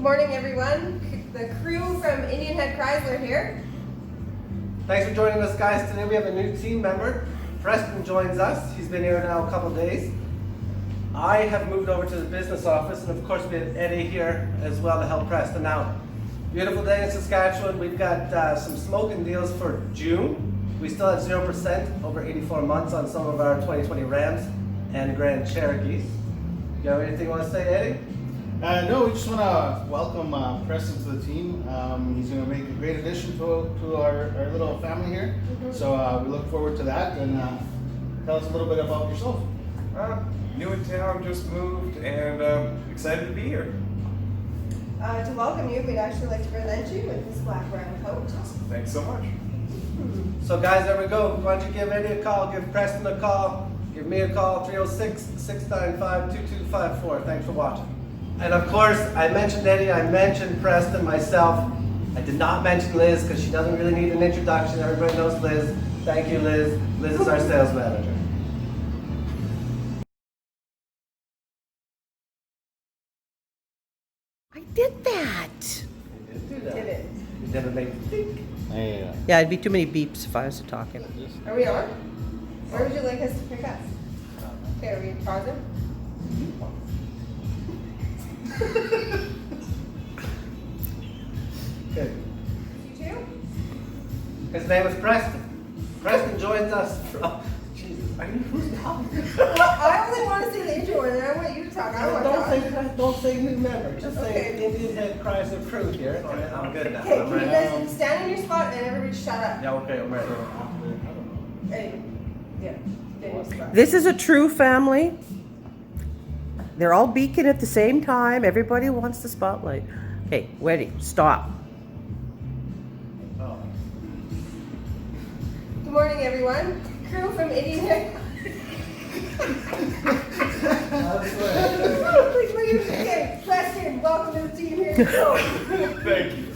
morning, everyone. The crew from Indian Head Chrysler here. Thanks for joining us, guys. Today we have a new team member. Preston joins us. He's been here now a couple of days. I have moved over to the business office, and of course we have Eddie here as well to help Preston out. Beautiful day in Saskatchewan. We've got some smoking deals for June. We still have 0% over 84 months on some of our 2020 Rams and Grand Cherokees. You have anything you want to say, Eddie? No, we just want to welcome Preston to the team. He's going to make a great addition to our little family here. So we look forward to that. And tell us a little bit about yourself. New in town, just moved, and excited to be here. To welcome you, we'd actually like to present you with this black brown coat. Thanks so much. So guys, there we go. Why don't you give Eddie a call, give Preston a call, give me a call, 306-695-2254. Thanks for watching. And of course, I mentioned Eddie, I mentioned Preston, myself. I did not mention Liz because she doesn't really need an introduction. Everybody knows Liz. Thank you, Liz. Liz is our sales manager. I did that. You did do that. Did it? You never made me think. Yeah, it'd be too many beeps if I was talking. Are we on? Where would you like us to pick up? Okay, are we pausing? Good. You too? His name is Preston. Preston joins us from. Jesus, are you who's talking? Well, I only want to see the intro and then I want you to talk. I don't want to talk. Don't say new member. Just say Okay. Indian Head Chrysler crew here. I'm good now. Okay, I'm can you ready. guys stand in your spot and everybody shut up? Yeah, okay, I'm ready. Hey, yeah, get in your spot. This is a true family. They're all beaking at the same time. Everybody wants the spotlight. Okay, ready, stop. Oh. Good morning, everyone. Crew from Indian Head. Okay, Preston, welcome to the team here. Thank you.